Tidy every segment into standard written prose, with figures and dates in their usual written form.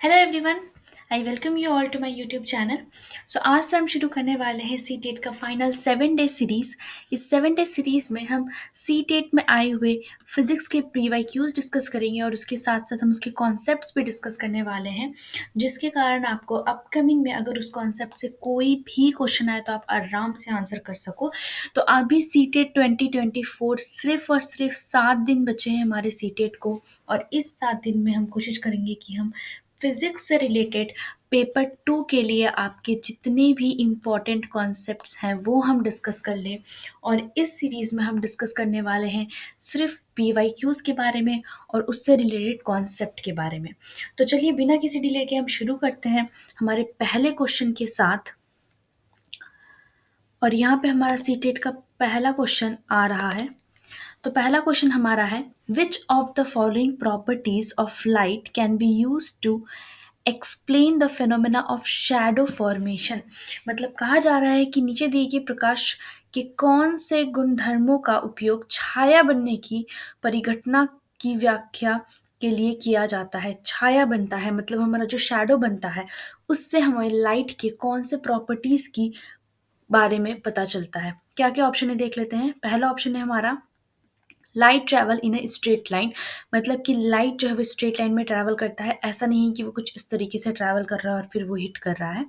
Hello everyone. I welcome you all to my YouTube channel. So आज से हम शुरू करने वाले हैं सी टेट का फाइनल 7 डे सीरीज़। इस 7 डे सीरीज़ में हम सी टेट में आए हुए फिजिक्स के प्री वाई क्यूज डिस्कस करेंगे और उसके साथ साथ हम उसके कॉन्सेप्ट्स भी डिस्कस करने वाले हैं, जिसके कारण आपको अपकमिंग में अगर उस कॉन्सेप्ट से कोई भी क्वेश्चन आए तो आप आराम से आंसर कर सको। तो अभी सी टेट 2024 सिर्फ और सिर्फ 7 दिन बचे हैं हमारे सी टेट को, और इस 7 दिन में हम कोशिश करेंगे कि हम फिजिक्स से रिलेटेड पेपर 2 के लिए आपके जितने भी इम्पॉर्टेंट कॉन्सेप्ट्स हैं वो हम डिस्कस कर लें। और इस सीरीज़ में हम डिस्कस करने वाले हैं सिर्फ पी वाई क्यूज़ के बारे में और उससे रिलेटेड कॉन्सेप्ट के बारे में। तो चलिए बिना किसी डिले के हम शुरू करते हैं हमारे पहले क्वेश्चन के साथ। और यहाँ पे हमारा सी टेट का पहला क्वेश्चन आ रहा है। तो पहला क्वेश्चन हमारा है, which of the following properties of light can be use to explain the phenomena of shadow formation. मतलब कहा जा रहा है कि नीचे दिए गए प्रकाश के कौन से गुणधर्मों का उपयोग छाया बनने की परिघटना की व्याख्या के लिए किया जाता है। छाया बनता है मतलब हमारा जो शैडो बनता है उससे हमें लाइट के कौन से प्रॉपर्टीज की बारे में पता चलता है। क्या क्या ऑप्शन है देख लेते हैं। पहला ऑप्शन है हमारा light travel in a straight line. मतलब कि लाइट जो है वो स्ट्रेट लाइन में ट्रैवल करता है, ऐसा नहीं है कि वो कुछ इस तरीके से ट्रैवल कर रहा है और फिर वो हिट कर रहा है।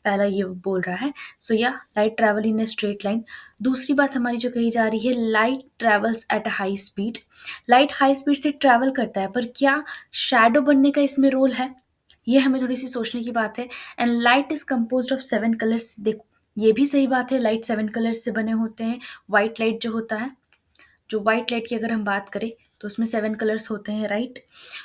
पहला ये बोल रहा है। सो या light travel in a straight line. दूसरी बात हमारी जो कही जा रही है, light travels at a high speed. Light high speed से ट्रैवल करता है, पर क्या शैडो बनने का इसमें रोल है? ये हमें थोड़ी सी सोचने की बात है। And light is compose of 7 colours. देखो ये भी सही बात है, लाइट 7 कलर्स से बने होते हैं। वाइट लाइट जो होता है, जो वाइट लाइट की अगर हम बात करें तो उसमें 7 कलर्स होते हैं, right.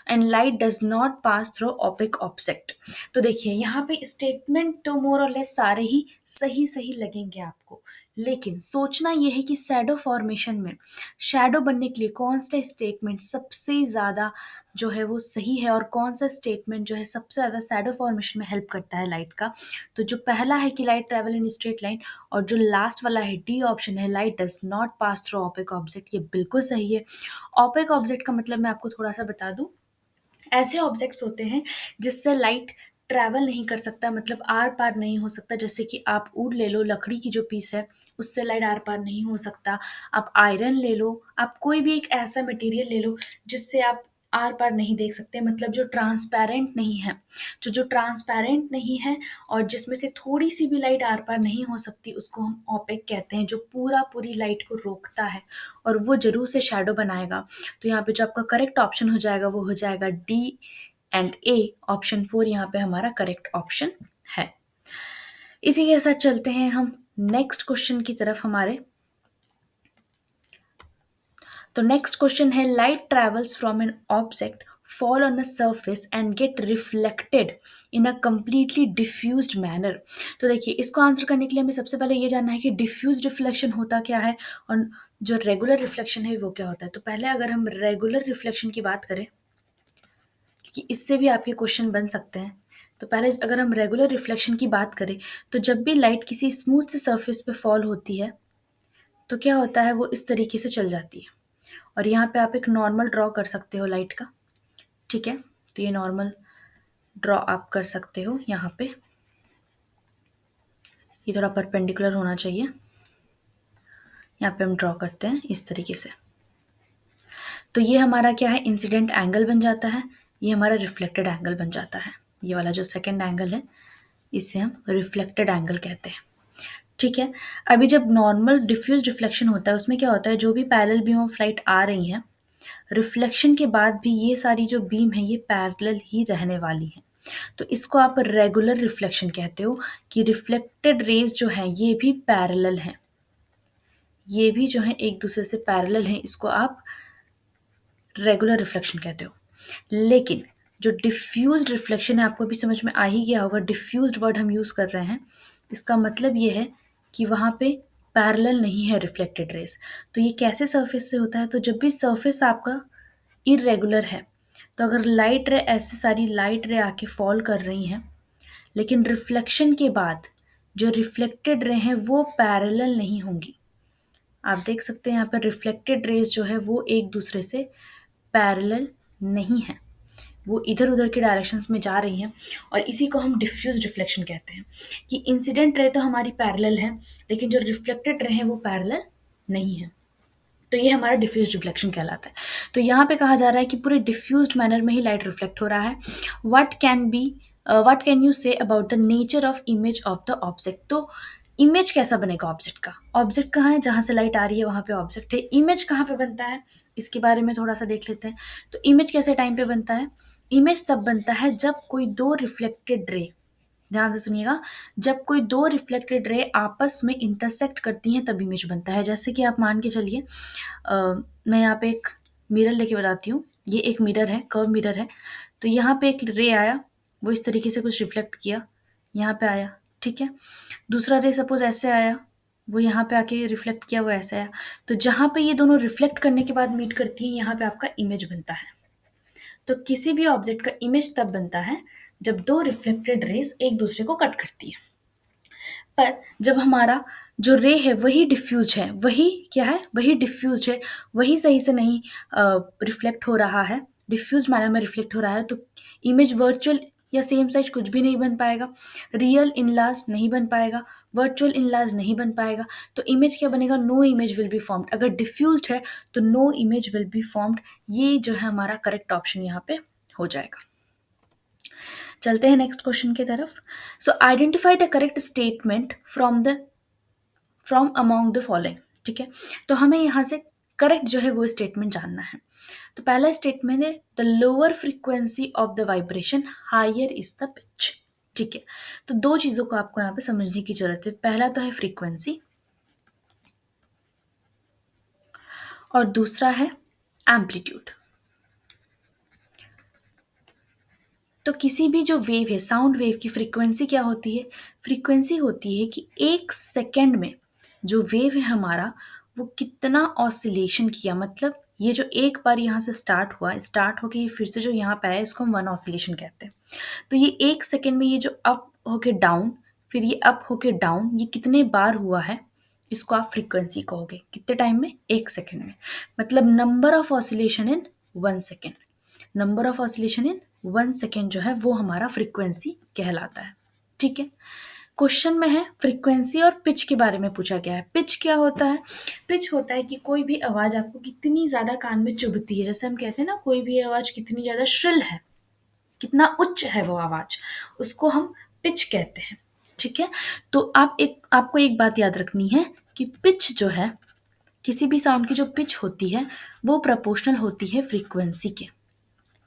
And light does not pass through opaque object. तो देखिए यहाँ पे स्टेटमेंट तो मोर और लेस सारे ही सही सही लगेंगे आपको, लेकिन सोचना यह है कि शैडो फॉर्मेशन में शैडो बनने के लिए कौन सा स्टेटमेंट सबसे ज़्यादा जो है वो सही है और कौन सा स्टेटमेंट जो है सबसे ज़्यादा शैडो फॉर्मेशन में हेल्प करता है लाइट का। तो जो पहला है कि light travel in straight line, और जो लास्ट वाला है डी ऑप्शन है, light does not pass through opaque object, ये बिल्कुल सही है। ओपेक ऑब्जेक्ट का मतलब मैं आपको थोड़ा सा बता दूं, ऐसे ऑब्जेक्ट्स होते हैं जिससे लाइट ट्रैवल नहीं कर सकता, मतलब आर पार नहीं हो सकता। जैसे कि आप वुड ले लो, लकड़ी की जो पीस है उससे लाइट आर पार नहीं हो सकता। आप आयरन ले लो, आप कोई भी एक ऐसा मटेरियल ले लो जिससे आप आर पार नहीं देख सकते, मतलब जो ट्रांसपेरेंट नहीं है। जो ट्रांसपेरेंट नहीं है और जिसमें से थोड़ी सी भी लाइट आर पार नहीं हो सकती उसको हम ओपेक कहते हैं, जो पूरी लाइट को रोकता है और वो जरूर से शैडो बनाएगा। तो यहाँ पे जो आपका करेक्ट ऑप्शन हो जाएगा वो हो जाएगा डी एंड ए। ऑप्शन 4 यहाँ पे हमारा करेक्ट ऑप्शन है। इसी के साथ चलते हैं हम नेक्स्ट क्वेश्चन की तरफ हमारे। तो नेक्स्ट क्वेश्चन है, light travels from an object fall on a surface and get reflected in a completely diffused manner। तो देखिए इसको आंसर करने के लिए हमें सबसे पहले ये जानना है कि डिफ्यूज रिफ्लेक्शन होता क्या है और जो रेगुलर रिफ्लेक्शन है वो क्या होता है। तो पहले अगर हम रेगुलर रिफ्लेक्शन की बात करें, क्योंकि इससे भी आपके क्वेश्चन बन सकते हैं, तो पहले अगर हम रेगुलर रिफ्लेक्शन की बात करें तो जब भी लाइट किसी स्मूथ से सरफेस पे फॉल होती है तो क्या होता है, वो इस तरीके से चल जाती है। और यहाँ पे आप एक नॉर्मल ड्रॉ कर सकते हो लाइट का, ठीक है। तो ये नॉर्मल ड्रॉ आप कर सकते हो यहाँ पे। ये थोड़ा परपेंडिकुलर होना चाहिए। यहाँ पे हम ड्रॉ करते हैं इस तरीके से। तो ये हमारा क्या है, इंसिडेंट एंगल बन जाता है, ये हमारा रिफ्लेक्टेड एंगल बन जाता है। ये वाला जो सेकंड एंगल है इसे हम रिफ्लेक्टेड एंगल कहते हैं, ठीक है। अभी जब नॉर्मल डिफ्यूज रिफ्लेक्शन होता है उसमें क्या होता है, जो भी पैरेलल बीम ऑफ लाइट आ रही हैं रिफ्लेक्शन के बाद भी ये सारी जो बीम है ये पैरेलल ही रहने वाली है। तो इसको आप रेगुलर रिफ्लेक्शन कहते हो कि रिफ्लेक्टेड रेज जो है ये भी पैरेलल हैं, ये भी जो है एक दूसरे से पैरेलल हैं, इसको आप रेगुलर रिफ्लेक्शन कहते हो। लेकिन जो डिफ्यूज्ड रिफ्लेक्शन है, आपको भी समझ में आ ही गया होगा, डिफ्यूज्ड वर्ड हम यूज़ कर रहे हैं, इसका मतलब ये है कि वहाँ पे पैरेलल नहीं है रिफ्लेक्टेड रेज। तो ये कैसे सरफेस से होता है, तो जब भी सरफेस आपका इरेगुलर है तो अगर लाइट रे, ऐसे सारी लाइट रे आके फॉल कर रही हैं, लेकिन रिफ्लेक्शन के बाद जो रिफ्लेक्टेड रे हैं वो पैरेलल नहीं होंगी। आप देख सकते हैं यहाँ पर रिफ्लेक्टेड रेज जो है वो एक दूसरे से पैरेलल नहीं है। वो इधर उधर के डायरेक्शंस में जा रही हैं, और इसी को हम डिफ्यूज रिफ्लेक्शन कहते हैं कि इंसिडेंट रे तो हमारी पैरेलल है, लेकिन जो रिफ्लेक्टेड रे हैं वो पैरेलल नहीं है। तो ये हमारा डिफ्यूज रिफ्लेक्शन कहलाता है। तो यहाँ पे कहा जा रहा है कि पूरे डिफ्यूज्ड मैनर में ही लाइट रिफ्लेक्ट हो रहा है। What can you say about the nature of image of the object. तो इमेज कैसा बनेगा ऑब्जेक्ट का? ऑब्जेक्ट कहाँ है? जहाँ से लाइट आ रही है वहाँ पे ऑब्जेक्ट है। इमेज कहाँ पे बनता है, इसके बारे में थोड़ा सा देख लेते हैं। तो इमेज कैसे टाइम पे बनता है? इमेज तब बनता है जब कोई दो रिफ्लेक्टेड रे, ध्यान से सुनिएगा, जब कोई दो रिफ्लेक्टेड रे आपस में इंटरसेक्ट करती हैं तब इमेज बनता है। जैसे कि आप मान के चलिए, मैं यहाँ पे एक मिरर लेके बताती हूँ। ये एक मिरर है, कर्व मिरर है। तो यहाँ पे एक रे आया, वो इस तरीके से कुछ रिफ्लेक्ट किया, यहाँ पे आया, ठीक है। दूसरा रे सपोज ऐसे आया, वो यहाँ पे आके रिफ्लेक्ट किया, वो ऐसे आया। तो जहाँ पे ये दोनों रिफ्लेक्ट करने के बाद मीट करती हैं, यहाँ पे आपका इमेज बनता है। तो किसी भी ऑब्जेक्ट का इमेज तब बनता है जब दो रिफ्लेक्टेड रेज एक दूसरे को कट करती है। पर जब हमारा जो रे है वही डिफ्यूज है, वही क्या है, वही डिफ्यूज है, वही सही से नहीं रिफ्लेक्ट हो रहा है, डिफ्यूज मैनर में रिफ्लेक्ट हो रहा है, तो इमेज वर्चुअल या सेम साइज कुछ भी नहीं बन पाएगा, रियल इनलार्ज नहीं बन पाएगा, वर्चुअल इनलार्ज नहीं बन पाएगा। तो इमेज क्या बनेगा? No image will be formed. अगर डिफ्यूज्ड है तो no image will be formed. ये जो है हमारा करेक्ट ऑप्शन यहाँ पे हो जाएगा। चलते हैं नेक्स्ट क्वेश्चन की तरफ। सो identify the correct statement from among the following. ठीक है, तो हमें यहाँ से करेक्ट जो है वो स्टेटमेंट जानना है। तो पहला स्टेटमेंट है the lower frequency of the vibration higher is the pitch. ठीक है, तो दो चीजों को आपको यहाँ पे समझने की जरूरत है। पहला तो है फ्रीक्वेंसी और दूसरा है एम्पलीट्यूड। तो किसी भी जो वेव है, साउंड वेव की फ्रीक्वेंसी क्या होती है? फ्रीक्वेंसी होती है कि एक सेकंड में जो वेव है हमारा, वो कितना ऑसिलेशन किया। मतलब ये जो एक बार यहाँ से स्टार्ट हुआ, स्टार्ट होके ये फिर से जो यहाँ पे आया, इसको हम वन ऑसिलेशन कहते हैं। तो ये एक सेकंड में ये जो अप होके डाउन, फिर ये अप होके डाउन, ये कितने बार हुआ है, इसको आप फ्रीक्वेंसी कहोगे। कितने टाइम में? एक सेकंड में। मतलब number of oscillation in 1 second. Number of oscillation in 1 second जो है वो हमारा फ्रीक्वेंसी कहलाता है। ठीक है, क्वेश्चन में है फ्रीक्वेंसी और पिच के बारे में पूछा गया है। पिच क्या होता है? पिच होता है कि कोई भी आवाज आपको कितनी ज्यादा कान में चुभती है। जैसे हम कहते हैं ना, कोई भी आवाज कितनी ज्यादा श्रिल है, कितना उच्च है वो आवाज, उसको हम पिच कहते हैं। ठीक है, तो आपको एक बात याद रखनी है कि पिच जो है, किसी भी साउंड की जो पिच होती है वो प्रोपोर्शनल होती है फ्रीक्वेंसी के।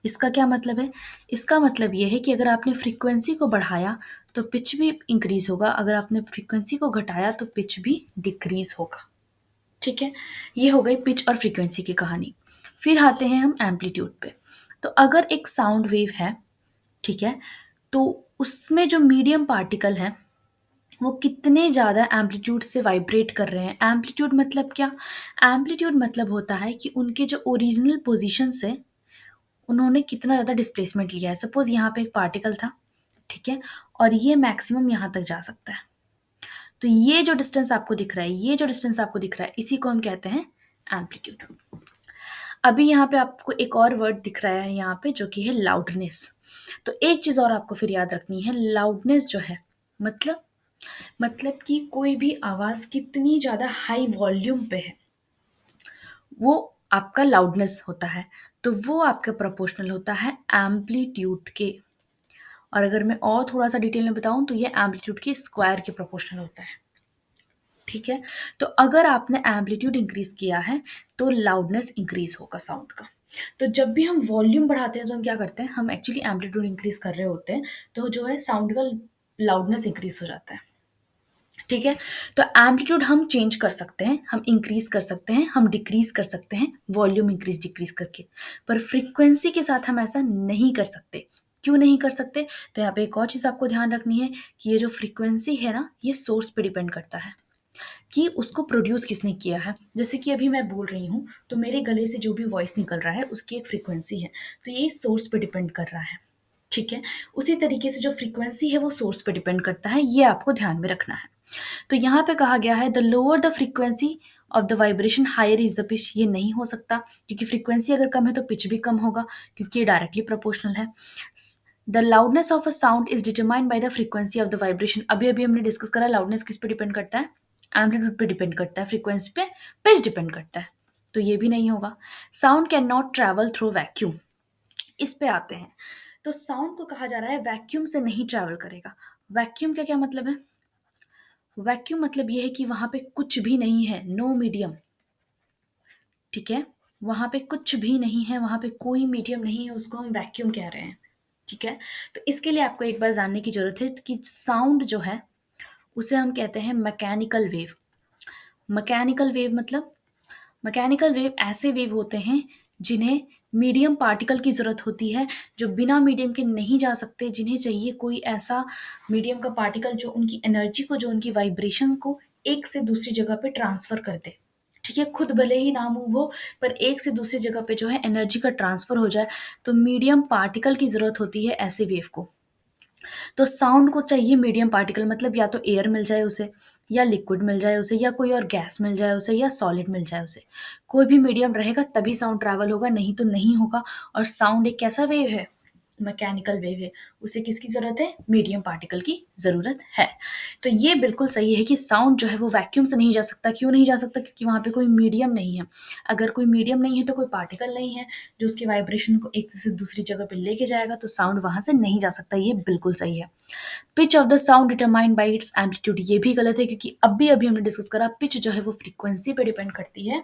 इसका क्या मतलब है? इसका मतलब ये है कि अगर आपने फ्रीक्वेंसी को बढ़ाया तो पिच भी इंक्रीज होगा, अगर आपने फ्रीक्वेंसी को घटाया तो पिच भी डिक्रीज होगा। ठीक है, ये हो गई पिच और फ्रीक्वेंसी की कहानी। फिर आते हैं हम एम्पलीट्यूड पे। तो अगर एक साउंड वेव है, ठीक है, तो उसमें जो मीडियम पार्टिकल है वो कितने ज़्यादा एम्पलीट्यूड से वाइब्रेट कर रहे हैं। एम्पलीट्यूड मतलब क्या? एम्पलीट्यूड मतलब होता है कि उनके जो ओरिजिनल पोजीशन से उन्होंने कितना ज़्यादा डिस्प्लेसमेंट लिया है। सपोज यहाँ पे एक पार्टिकल था, ठीक है, और ये मैक्सिमम यहाँ तक जा सकता है। तो ये जो डिस्टेंस आपको दिख रहा है, ये जो डिस्टेंस आपको दिख रहा है, इसी को हम कहते हैं एम्पलीट्यूड। अभी यहाँ पे आपको एक और वर्ड दिख रहा है यहाँ पे, जो कि है लाउडनेस। तो एक चीज़ और आपको फिर याद रखनी है, लाउडनेस जो है मतलब कि कोई भी आवाज़ कितनी ज़्यादा हाई वॉल्यूम पे है, वो आपका लाउडनेस होता है। तो वो आपका प्रोपोर्शनल होता है एम्पलीट्यूड के। और अगर मैं और थोड़ा-सा डिटेल में बताऊँ तो ये एम्पलीट्यूड के स्क्वायर के प्रोपोर्शनल होता है। ठीक है? तो अगर आपने एम्पलीट्यूड इंक्रीज़ किया है तो लाउडनेस इंक्रीज़ होगा साउंड का। तो जब भी हम वॉल्यूम बढ़ाते हैं तो हम क्या करते हैं? हम एक्चुअली एम्पलीट्यूड इंक्रीज़ कर रहे होते हैं, तो जो है साउंड का लाउडनेस इंक्रीज़ हो जाता है। ठीक है? तो एम्पलीट्यूड हम चेंज कर सकते हैं, हम इंक्रीज़ कर सकते हैं, हम डिक्रीज़ कर सकते हैं, वॉल्यूम इंक्रीज़ डिक्रीज़ करके। पर फ्रीक्वेंसी के साथ हम ऐसा नहीं कर सकते। क्यों नहीं कर सकते? तो यहाँ पे एक और चीज़ आपको ध्यान रखनी है कि ये जो फ्रीक्वेंसी है ना, ये सोर्स पे डिपेंड करता है कि उसको प्रोड्यूस किसने किया है। जैसे कि अभी मैं बोल रही हूँ, तो मेरे गले से जो भी वॉइस निकल रहा है उसकी एक फ्रीक्वेंसी है, तो ये सोर्स पे डिपेंड कर रहा है। ठीक है? उसी तरीके से जो फ्रीक्वेंसी है वो सोर्स पे डिपेंड करता है, ये आपको ध्यान में रखना है। तो यहाँ पे कहा गया है the lower the frequency of the vibration higher is the pitch, ये नहीं हो सकता क्योंकि फ्रीक्वेंसी अगर कम है तो पिच भी कम होगा क्योंकि ये डायरेक्टली प्रोपोर्शनल है। The loudness of a sound is determined by the frequency of the vibration, अभी अभी हमने डिस्कस करा लाउडनेस किस पे डिपेंड करता है, एम्पलीट्यूड पे डिपेंड करता है, फ्रीक्वेंसी पे पिच डिपेंड करता है, तो ये भी नहीं होगा। Sound can not travel through vacuum, इस पे आते हैं। तो साउंड को कहा जा रहा है वैक्यूम से नहीं ट्रैवल करेगा। वैक्यूम का क्या मतलब है? वैक्यूम मतलब ये है कि वहां पे कुछ भी नहीं है, नो मीडियम, ठीक है, वहां पे कुछ भी नहीं है, वहां पे कोई मीडियम नहीं है, उसको हम वैक्यूम कह रहे हैं, ठीक है। तो इसके लिए आपको एक बार जानने की जरूरत है कि साउंड जो है उसे हम कहते हैं मैकेनिकल वेव। मैकेनिकल वेव मतलब, मैकेनिकल वेव ऐसे वेव होते हैं जिन्हें मीडियम पार्टिकल की ज़रूरत होती है, जो बिना मीडियम के नहीं जा सकते, जिन्हें चाहिए कोई ऐसा मीडियम का पार्टिकल जो उनकी एनर्जी को, जो उनकी वाइब्रेशन को एक से दूसरी जगह पे ट्रांसफ़र कर दे, ठीक है, खुद भले ही ना मूव हो पर एक से दूसरी जगह पे जो है एनर्जी का ट्रांसफ़र हो जाए, तो मीडियम पार्टिकल की ज़रूरत होती है ऐसे वेव को। तो साउंड को चाहिए मीडियम पार्टिकल, मतलब या तो एयर मिल जाए उसे, या लिक्विड मिल जाए उसे, या कोई और गैस मिल जाए उसे, या सॉलिड मिल जाए उसे, कोई भी मीडियम रहेगा तभी साउंड ट्रैवल होगा, नहीं तो नहीं होगा। और साउंड एक कैसा वेव है? मैकेनिकल वेव है, उसे किसकी ज़रूरत है? मीडियम पार्टिकल की ज़रूरत है। तो ये बिल्कुल सही है कि साउंड जो है वो वैक्यूम से नहीं जा सकता। क्यों नहीं जा सकता? क्योंकि वहाँ पे कोई मीडियम नहीं है। अगर कोई मीडियम नहीं है तो कोई पार्टिकल नहीं है जो उसकी वाइब्रेशन को एक से दूसरी जगह पे लेके जाएगा, तो साउंड वहाँ से नहीं जा सकता। ये बिल्कुल सही है। Pitch of the sound determined by it's amplitude, ये भी गलत है क्योंकि अभी अभी हमने डिस्कस करा पिच जो है वो फ्रीक्वेंसी पे डिपेंड करती है,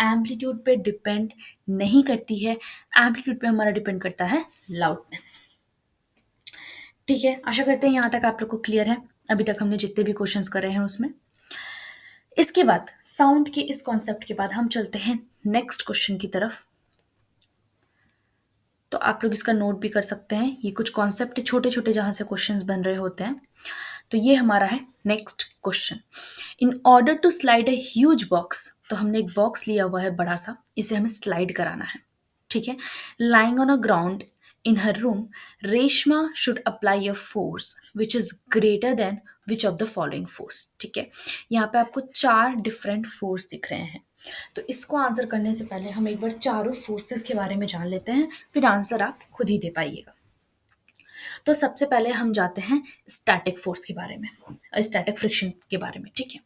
एम्पलीट्यूड पे डिपेंड नहीं करती है। एम्पलीट्यूड पे हमारा डिपेंड करता है लाउडनेस। ठीक है, आशा करते हैं यहाँ तक आप लोग को क्लियर है अभी तक हमने जितने भी क्वेश्चंस करे हैं उसमें। इसके बाद साउंड के इस कॉन्सेप्ट के बाद हम चलते हैं नेक्स्ट क्वेश्चन की तरफ। तो आप लोग इसका नोट भी कर सकते हैं, ये कुछ कॉन्सेप्ट छोटे छोटे जहाँ से क्वेश्चंस बन रहे होते हैं। तो ये हमारा है next question. In order to slide a huge box, तो हमने एक बॉक्स लिया हुआ है बड़ा सा, इसे हमें स्लाइड कराना है, ठीक है। Lying on a ground in her room, Reshma should apply a force which is greater than which of the following force, ठीक है। यहाँ पे आपको 4 डिफरेंट फोर्स दिख रहे हैं। तो इसको आंसर करने से पहले हम एक बार चारों फोर्सेस के बारे में जान लेते हैं, फिर आंसर आप खुद ही दे पाइएगा। तो सबसे पहले हम जाते हैं स्टैटिक फोर्स के बारे में, स्टैटिक फ्रिक्शन के बारे में, ठीक है।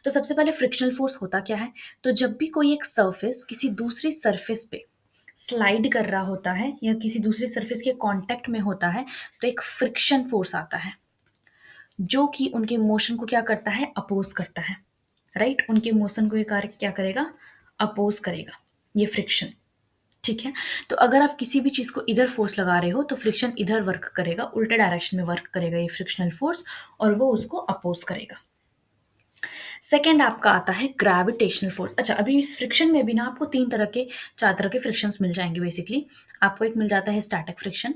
तो सबसे पहले फ्रिक्शनल फोर्स होता क्या है? तो जब भी कोई एक सरफेस किसी दूसरी सरफेस पे स्लाइड कर रहा होता है या किसी दूसरी सरफेस के कांटेक्ट में होता है, तो एक फ्रिक्शन फोर्स आता है जो कि उनके मोशन को क्या करता है? अपोज करता है, राइट। उनके मोशन को ये कार्य क्या करेगा? अपोज करेगा, ये फ्रिक्शन, ठीक है। तो अगर आप किसी भी चीज़ को इधर फोर्स लगा रहे हो तो फ्रिक्शन इधर वर्क करेगा, उल्टे डायरेक्शन में वर्क करेगा ये फ्रिक्शनल फोर्स, और वो उसको अपोज करेगा। सेकेंड आपका आता है ग्रेविटेशनल फोर्स। अच्छा, अभी इस फ्रिक्शन में भी ना आपको 4 तरह के फ्रिक्शंस मिल जाएंगे बेसिकली। आपको एक मिल जाता है स्टैटिक फ्रिक्शन।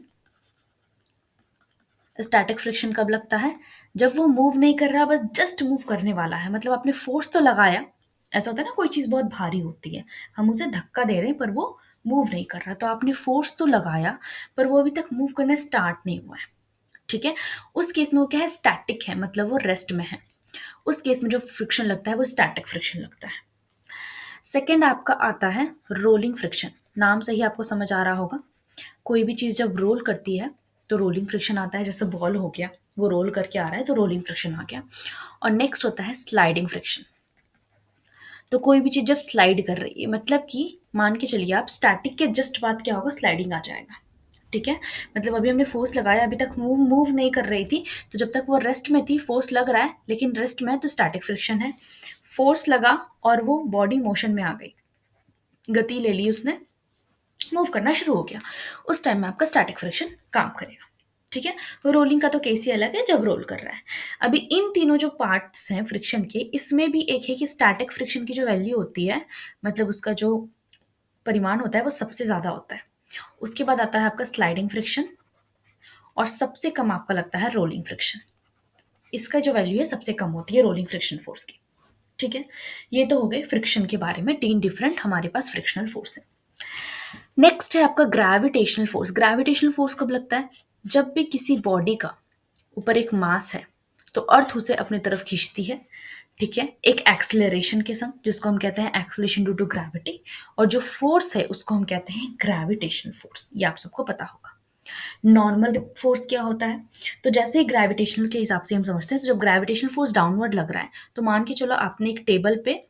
स्टैटिक फ्रिक्शन कब लगता है? जब वो मूव नहीं कर रहा, बस जस्ट मूव करने वाला है, मतलब आपने फोर्स तो लगाया, ऐसा होता है ना कोई चीज़ बहुत भारी होती है, हम उसे धक्का दे रहे हैं पर वो मूव नहीं कर रहा, तो आपने फोर्स तो लगाया पर वो अभी तक मूव करना स्टार्ट नहीं हुआ है, ठीक है। उस केस में वो क्या है? स्टैटिक है, मतलब वो रेस्ट में है। उस केस में जो फ्रिक्शन लगता है वो स्टैटिक फ्रिक्शन लगता है। सेकेंड आपका आता है रोलिंग फ्रिक्शन। नाम से ही आपको समझ आ रहा होगा, कोई भी चीज़ जब रोल करती है तो रोलिंग फ्रिक्शन आता है। जैसे बॉल हो गया, वो रोल करके आ रहा है तो रोलिंग फ्रिक्शन आ गया। और नेक्स्ट होता है स्लाइडिंग फ्रिक्शन। तो कोई भी चीज़ जब स्लाइड कर रही है, मतलब कि मान के चलिए आप स्टैटिक के जस्ट बाद क्या होगा? स्लाइडिंग आ जाएगा, ठीक है। मतलब अभी हमने फोर्स लगाया, अभी तक मूव मूव नहीं कर रही थी, तो जब तक वो रेस्ट में थी, फोर्स लग रहा है लेकिन रेस्ट में है, तो स्टैटिक फ्रिक्शन है। फोर्स लगा और वो बॉडी मोशन में आ गई, गति ले ली उसने, मूव करना शुरू हो गया, उस टाइम में आपका स्टैटिक फ्रिक्शन काम करेगा, ठीक है। वो रोलिंग का तो केस ही अलग है जब रोल कर रहा है। अभी इन तीनों जो पार्ट्स हैं फ्रिक्शन के, इसमें भी एक है कि स्टैटिक फ्रिक्शन की जो वैल्यू होती है, मतलब उसका जो परिमाण होता है वो सबसे ज़्यादा होता है। उसके बाद आता है आपका स्लाइडिंग फ्रिक्शन, और सबसे कम आपका लगता है रोलिंग फ्रिक्शन। इसका जो वैल्यू है सबसे कम होती है रोलिंग फ्रिक्शन फोर्स की, ठीक है। ये तो हो गए फ्रिक्शन के बारे में, 3 डिफरेंट हमारे पास फ्रिक्शनल फोर्स है। नेक्स्ट है आपका ग्रेविटेशनल फोर्स। ग्रेविटेशनल फोर्स कब लगता है? जब भी किसी बॉडी का ऊपर एक मास है तो अर्थ उसे अपनी तरफ खींचती है, ठीक है, एक एक्सेलरेशन के संग जिसको हम कहते हैं एक्सेलरेशन ड्यू टू ग्रेविटी, और जो फोर्स है उसको हम कहते हैं ग्रेविटेशनल फोर्स, ये आप सबको पता होगा। नॉर्मल फोर्स क्या होता है? तो जैसे ही ग्रेविटेशनल के हिसाब से हम समझते हैं, तो जब ग्रेविटेशनल फोर्स डाउनवर्ड लग रहा है, तो मान के चलो आपने एक टेबल पे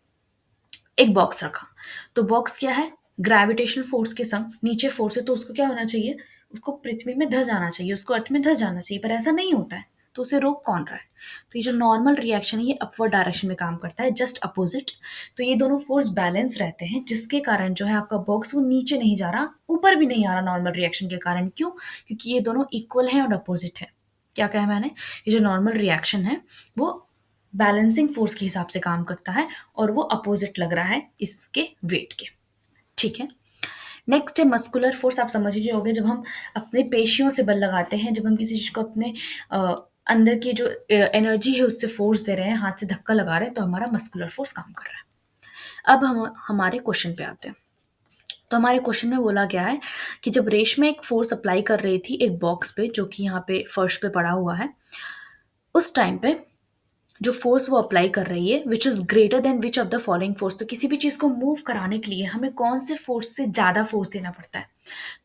एक बॉक्स रखा, तो बॉक्स क्या है, ग्रेविटेशनल फोर्स के संग नीचे फोर्स है, तो उसको क्या होना चाहिए, उसको पृथ्वी में धस जाना चाहिए, उसको अर्थ में धस जाना चाहिए, पर ऐसा नहीं होता है, तो उसे रोक कौन रहा है? तो ये जो नॉर्मल रिएक्शन है ये अपवर्ड डायरेक्शन में काम करता है, जस्ट अपोजिट। तो ये दोनों फोर्स बैलेंस रहते हैं, जिसके कारण जो है आपका बॉक्स वो नीचे नहीं जा रहा, ऊपर भी नहीं आ रहा नॉर्मल रिएक्शन के कारण। क्यों? क्योंकि ये दोनों इक्वल हैं और अपोजिट है। क्या कहा मैंने? ये जो नॉर्मल रिएक्शन है वो बैलेंसिंग फोर्स के हिसाब से काम करता है, और वो अपोजिट लग रहा है इसके वेट के। ठीक है। नेक्स्ट है मस्कुलर फोर्स। आप समझ ही होंगे, जब हम अपने पेशियों से बल लगाते हैं, जब हम किसी चीज को अपने अ, अंदर की जो एनर्जी है उससे फोर्स दे रहे हैं, हाथ से धक्का लगा रहे हैं, तो हमारा मस्कुलर फोर्स काम कर रहा है। अब हम हमारे क्वेश्चन पे आते हैं। तो हमारे क्वेश्चन में बोला गया है कि जब रेशमा एक फोर्स अप्लाई कर रही थी एक बॉक्स पे जो कि यहाँ पे फर्श पे पड़ा हुआ है, उस टाइम पे जो फोर्स वो अप्लाई कर रही है which is greater than which of the following force. तो किसी भी चीज को मूव कराने के लिए हमें कौन से फोर्स से ज्यादा फोर्स देना पड़ता है?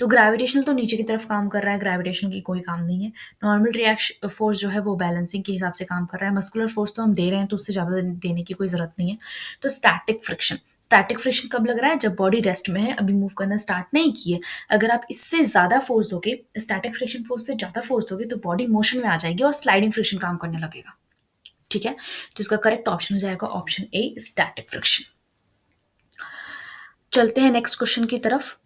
तो ग्रेविटेशनल तो नीचे की तरफ काम कर रहा है, ग्रेविटेशन की कोई काम नहीं है। नॉर्मल रिएक्शन फोर्स जो है वो बैलेंसिंग के हिसाब से काम कर रहा है। मस्कुलर फोर्स तो हम दे रहे हैं, तो उससे ज्यादा देने की कोई जरूरत नहीं है। तो स्टैटिक फ्रिक्शन कब लग रहा है? जब बॉडी रेस्ट में है, अभी मूव करना स्टार्ट नहीं की है। अगर आप इससे ज्यादा फोर्स दोगे, स्टैटिक फ्रिक्शन फोर्स से ज्यादा फोर्स दोगे, तो बॉडी मोशन में आ जाएगी और स्लाइडिंग फ्रिक्शन काम करने लगेगा। ठीक है, तो इसका करेक्ट ऑप्शन हो जाएगा ऑप्शन ए, स्टैटिक फ्रिक्शन। चलते हैं नेक्स्ट क्वेश्चन की तरफ।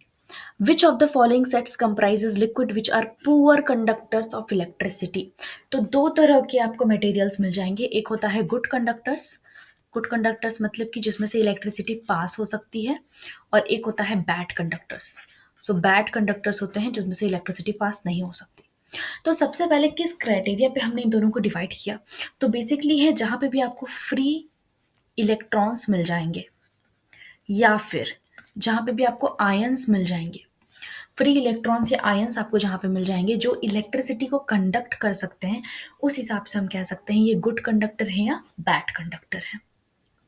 Which of the following sets comprises liquid which are poor conductors of electricity? तो दो तरह के आपको मटेरियल्स मिल जाएंगे। एक होता है गुड कंडक्टर्स मतलब कि जिसमें से इलेक्ट्रिसिटी पास हो सकती है, और एक होता है bad conductors. So bad conductors होते हैं जिसमें से इलेक्ट्रिसिटी पास नहीं हो सकती। तो सबसे पहले किस क्राइटेरिया पे हमने इन दोनों को डिवाइड किया? तो बेसिकली है जहां पे भी आपको फ्री इलेक्ट्रॉन्स मिल जाएंगे, या फिर जहाँ पे भी आपको आयंस मिल जाएंगे। फ्री इलेक्ट्रॉन्स या आयंस आपको जहाँ पे मिल जाएंगे जो इलेक्ट्रिसिटी को कंडक्ट कर सकते हैं, उस हिसाब से हम कह सकते हैं ये गुड कंडक्टर है या बैड कंडक्टर है।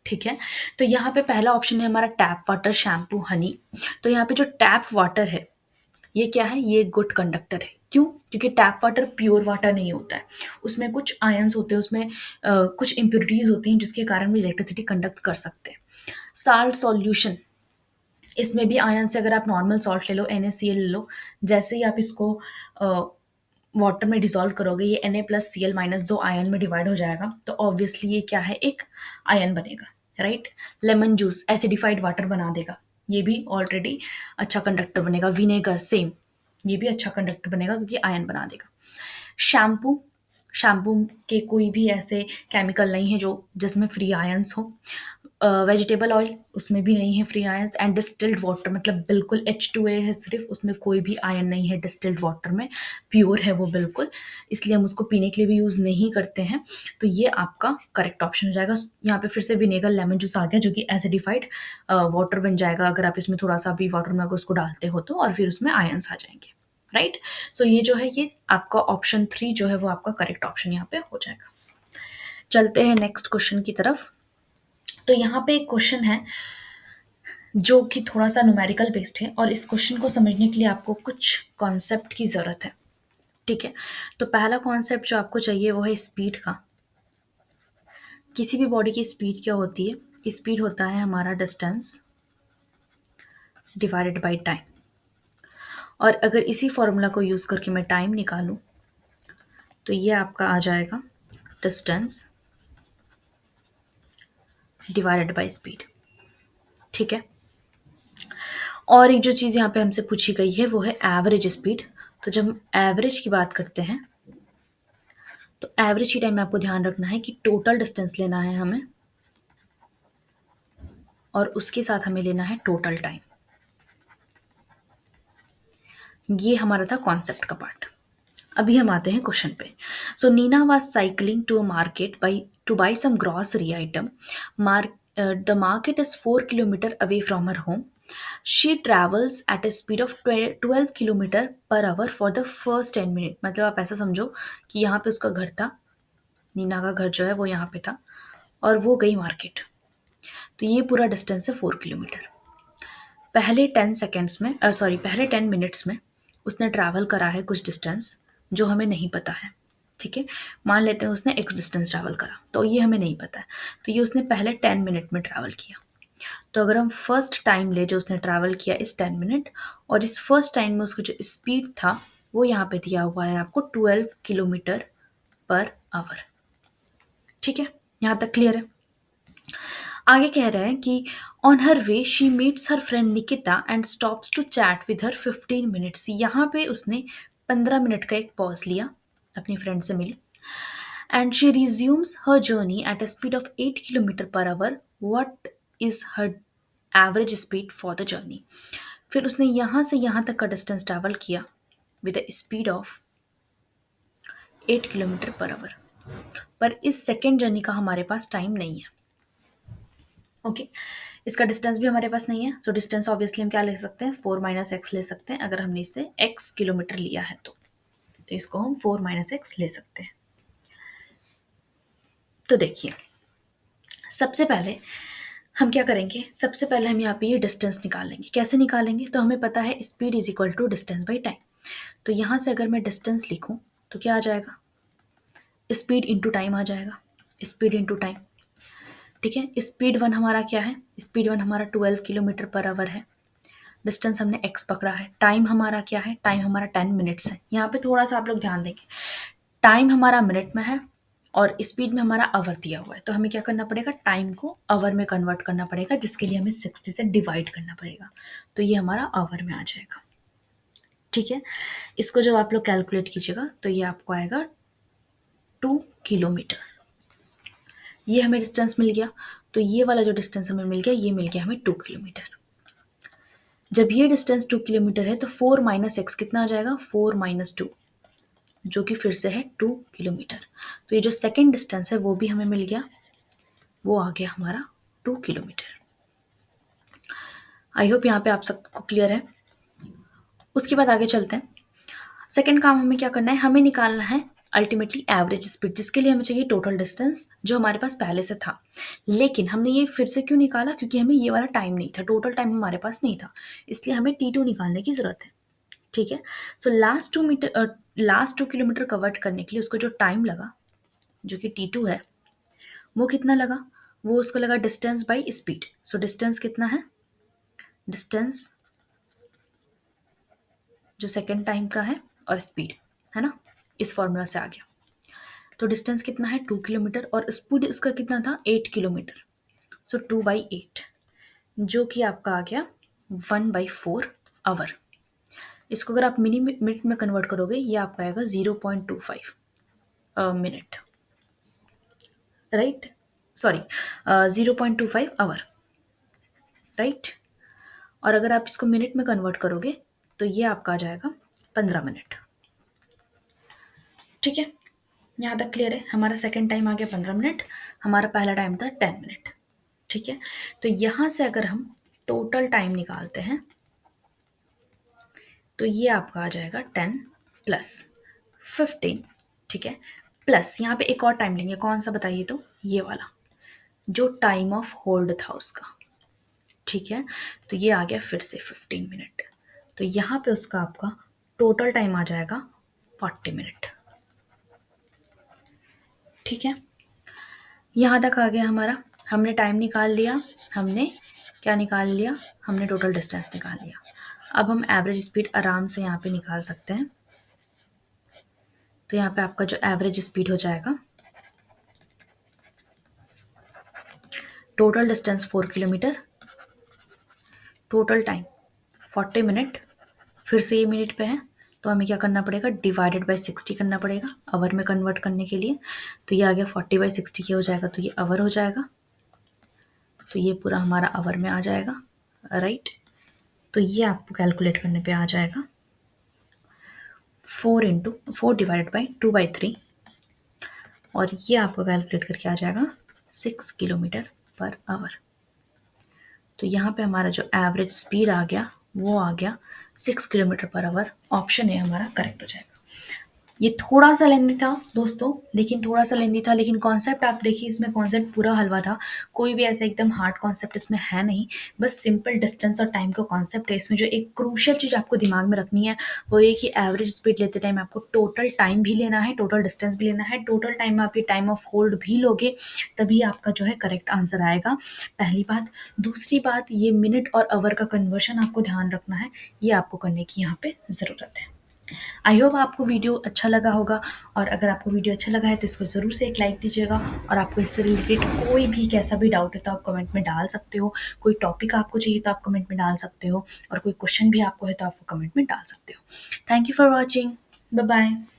ठीक है, तो यहाँ पे पहला ऑप्शन है हमारा टैप वाटर, शैम्पू, हनी। तो यहाँ पे जो टैप वाटर है ये क्या है? ये गुड कंडक्टर है। क्यों? क्योंकि टैप वाटर प्योर वाटर नहीं होता है, उसमें कुछ आयंस होते हैं, उसमें कुछ इम्प्योरिटीज होती हैं जिसके कारण वो इलेक्ट्रिसिटी कंडक्ट कर सकते हैं। साल्ट सॉल्यूशन, इसमें भी आयन से, अगर आप नॉर्मल सॉल्ट ले लो, NaCl ले लो, जैसे ही आप इसको वाटर में डिसॉल्व करोगे, ये Na+Cl- दो आयन में डिवाइड हो जाएगा, तो ऑब्वियसली ये क्या है? एक आयन बनेगा, right. Lemon juice acidified water बना देगा, ये भी ऑलरेडी अच्छा कंडक्टर बनेगा। विनेगर सेम, ये भी अच्छा कंडक्टर बनेगा क्योंकि आयन बना देगा। शैम्पू, शैम्पू के कोई भी ऐसे केमिकल नहीं है जो जिसमें फ्री आयंस हो। वेजिटेबल ऑयल, उसमें भी नहीं है free ions. And distilled water, मतलब बिल्कुल H2A है सिर्फ, उसमें कोई भी आयन नहीं है डिस्टिल्ड वाटर में, प्योर है वो बिल्कुल, इसलिए हम उसको पीने के लिए भी यूज़ नहीं करते हैं। तो ये आपका करेक्ट ऑप्शन हो जाएगा। यहाँ पे फिर से विनेगर लेमन जूस आ गया जो कि एसिडिफाइड वाटर बन जाएगा अगर आप इसमें थोड़ा सा भी वाटर में अगर उसको डालते हो तो, और फिर उसमें आयंस आ जाएंगे, राइट। सो ये जो है ये आपका ऑप्शन 3 जो है वो आपका करेक्ट ऑप्शन यहाँ पे हो जाएगा। चलते हैं नेक्स्ट क्वेश्चन की तरफ। तो यहाँ पे एक क्वेश्चन है जो कि थोड़ा सा न्यूमेरिकल बेस्ड है, और इस क्वेश्चन को समझने के लिए आपको कुछ कॉन्सेप्ट की ज़रूरत है। ठीक है, तो पहला कॉन्सेप्ट जो आपको चाहिए वो है स्पीड का। किसी भी बॉडी की स्पीड क्या होती है? स्पीड होता है हमारा डिस्टेंस डिवाइडेड बाई टाइम। और अगर इसी फॉर्मूला को यूज़ करके मैं टाइम निकालूं, तो ये आपका आ जाएगा डिस्टेंस डिवाइडेड बाई स्पीड। ठीक है, और एक जो चीज़ यहाँ पे हमसे पूछी गई है वो है एवरेज स्पीड। तो जब हम एवरेज की बात करते हैं, तो एवरेज की टाइम में आपको ध्यान रखना है कि टोटल डिस्टेंस लेना है हमें, और उसके साथ हमें लेना है टोटल टाइम। ये हमारा था कॉन्सेप्ट का पार्ट। अभी हम आते हैं क्वेश्चन पे। So Nina was cycling to a market buy to buy some grocery item. The market is 4 kilometre away from her home. She travels at a speed of 12 kilometre per hour for the first 10 minute. मतलब आप ऐसा समझो कि यहाँ पे उसका घर था, नीना का घर जो है वो यहाँ पे था, और वो गई मार्केट। तो ये पूरा डिस्टेंस है 4 किलोमीटर। पहले 10 सेकेंड्स में पहले 10 मिनट्स में उसने ट्रैवल करा है कुछ डिस्टेंस जो हमें नहीं पता है। ठीक है, मान लेते हैं उसने एक्स डिस्टेंस ट्रैवल करा, तो ये हमें नहीं पता है। तो ये उसने पहले 10 मिनट में ट्रैवल किया। तो अगर हम फर्स्ट टाइम ले जो उसने ट्रैवल किया इस 10 मिनट, और इस फर्स्ट टाइम में उसका जो स्पीड था वो यहाँ पे दिया हुआ है आपको 12 किलोमीटर पर आवर। ठीक है, यहाँ तक क्लियर है। आगे कह रहे हैं कि on her way she meets her friend Nikita and stops to chat with her 15 minutes. यहाँ पे उसने 15 मिनट का एक पॉज लिया, अपनी फ्रेंड से मिली, and she resumes her journey at a speed of 8 kilometre per hour. What is her average speed for the journey. फिर उसने यहाँ से यहाँ तक का डिस्टेंस ट्रैवल किया with a speed of 8 kilometre per hour. पर इस सेकेंड जर्नी का हमारे पास टाइम नहीं है। ओके, इसका डिस्टेंस भी हमारे पास नहीं है। तो डिस्टेंस ऑब्वियसली हम क्या ले सकते हैं, 4 - x ले सकते हैं। अगर हमने इसे x किलोमीटर लिया है तो इसको हम 4 - x ले सकते हैं। तो देखिए, सबसे पहले हम क्या करेंगे, सबसे पहले हम यहाँ पे ये डिस्टेंस निकालेंगे। कैसे निकालेंगे, तो हमें पता है speed is equal to distance by time. तो यहाँ से अगर मैं डिस्टेंस लिखूँ तो क्या आ जाएगा, स्पीड इंटू टाइम आ जाएगा। स्पीड इंटू टाइम, ठीक है। स्पीड वन हमारा क्या है, स्पीड वन हमारा 12 किलोमीटर पर आवर है। डिस्टेंस हमने x पकड़ा है। टाइम हमारा क्या है, टाइम हमारा 10 मिनट्स है। यहाँ पे थोड़ा सा आप लोग ध्यान देंगे, टाइम हमारा मिनट में है और स्पीड में हमारा आवर दिया हुआ है। तो हमें क्या करना पड़ेगा, टाइम को आवर में कन्वर्ट करना पड़ेगा, जिसके लिए हमें 60 से डिवाइड करना पड़ेगा। तो ये हमारा आवर में आ जाएगा। ठीक है, इसको जब आप लोग कैलकुलेट कीजिएगा तो ये आपको आएगा 2 किलोमीटर। ये हमें डिस्टेंस मिल गया। तो ये वाला जो डिस्टेंस हमें मिल गया, ये मिल गया हमें 2 किलोमीटर। जब ये डिस्टेंस 2 किलोमीटर है तो 4 - x कितना आ जाएगा, 4 - 2, जो कि फिर से है 2 किलोमीटर। तो ये जो सेकेंड डिस्टेंस है वो भी हमें मिल गया, वो आ गया हमारा 2 किलोमीटर। आई होप यहाँ पे आप सबको क्लियर है। उसके बाद आगे चलते हैं। सेकेंड काम हमें क्या करना है, हमें निकालना है अल्टीमेटली एवरेज स्पीड, जिसके लिए हमें चाहिए टोटल डिस्टेंस जो हमारे पास पहले से था। लेकिन हमने ये फिर से क्यों निकाला, क्योंकि हमें ये वाला टाइम नहीं था, टोटल टाइम हमारे पास नहीं था, इसलिए हमें T2 निकालने की ज़रूरत है। ठीक है, तो लास्ट 2 किलोमीटर कवर करने के लिए उसको जो टाइम लगा, जो कि T2 है, वो कितना लगा, वो उसको लगा distance by speed. So distance कितना है, डिस्टेंस जो सेकेंड टाइम का है और स्पीड है ना, इस फॉर्मूला से आ गया। तो डिस्टेंस कितना है 2 किलोमीटर और स्पीड उसका कितना था 8 किलोमीटर। सो 2/8, जो कि आपका आ गया 1/4 आवर। इसको अगर आप मिनट में कन्वर्ट करोगे ये आपका आएगा 0.25 minute, right, sorry 0.25 hour, right. और अगर आप इसको मिनट में कन्वर्ट करोगे तो ये आपका आ जाएगा 15 मिनट। ठीक है, यहाँ तक क्लियर है। हमारा सेकेंड टाइम आ गया 15 मिनट, हमारा पहला टाइम था 10 मिनट। ठीक है, तो यहाँ से अगर हम टोटल टाइम निकालते हैं तो ये आपका आ जाएगा 10 + 15। ठीक है, प्लस यहाँ पे एक और टाइम लेंगे, कौन सा बताइए, तो ये वाला जो टाइम ऑफ होल्ड था उसका। ठीक है, तो ये आ गया फिर से 15 मिनट। तो यहाँ पे उसका आपका टोटल टाइम आ जाएगा 40 मिनट। ठीक है, यहाँ तक आ गया हमारा, हमने टाइम निकाल लिया, हमने क्या निकाल लिया, हमने टोटल डिस्टेंस निकाल लिया। अब हम एवरेज स्पीड आराम से यहाँ पे निकाल सकते हैं। तो यहाँ पे आपका जो एवरेज स्पीड हो जाएगा, total distance 4 kilometre, total time 40 minute, फिर से ये मिनट पे है तो हमें क्या करना पड़ेगा, डिवाइडेड बाई 60 करना पड़ेगा आवर में कन्वर्ट करने के लिए। तो ये आ गया 40/60 क्या हो जाएगा, तो ये आवर हो जाएगा। तो ये पूरा हमारा आवर में आ जाएगा, राइट। तो ये आपको कैलकुलेट करने पे आ जाएगा 4 × 4 / 2/3, और ये आपको कैलकुलेट करके आ जाएगा 6 किलोमीटर पर आवर। तो यहाँ पे हमारा जो एवरेज स्पीड आ गया वो आ गया 6 kilometre per our. Option A हमारा करेक्ट हो जाएगा। ये थोड़ा सा लेंदी था दोस्तों, लेकिन थोड़ा सा लेंदी था, लेकिन कॉन्सेप्ट आप देखिए, इसमें कॉन्सेप्ट पूरा हलवा था। कोई भी ऐसा एकदम हार्ड कॉन्सेप्ट इसमें है नहीं, बस सिंपल डिस्टेंस और टाइम का कॉन्सेप्ट है। इसमें जो एक क्रूशियल चीज़ आपको दिमाग में रखनी है वो ये कि एवरेज स्पीड लेते टाइम आपको टोटल टाइम भी लेना है, टोटल डिस्टेंस भी लेना है, टोटल टाइम में आप ये टाइम ऑफ होल्ड भी लोगे, तभी आपका जो है करेक्ट आंसर आएगा। पहली बात। दूसरी बात, ये मिनट और आवर का कन्वर्शन आपको ध्यान रखना है, ये आपको करने की यहाँ पे ज़रूरत है। आई होप आपको वीडियो अच्छा लगा होगा, और अगर आपको वीडियो अच्छा लगा है तो इसको ज़रूर से एक लाइक दीजिएगा, और आपको इससे रिलेटेड कोई भी कैसा भी डाउट है तो आप कमेंट में डाल सकते हो, कोई टॉपिक आपको चाहिए तो आप कमेंट में डाल सकते हो, और कोई क्वेश्चन भी आपको है तो आप वो कमेंट में डाल सकते हो। Thank you for watching. Bye bye.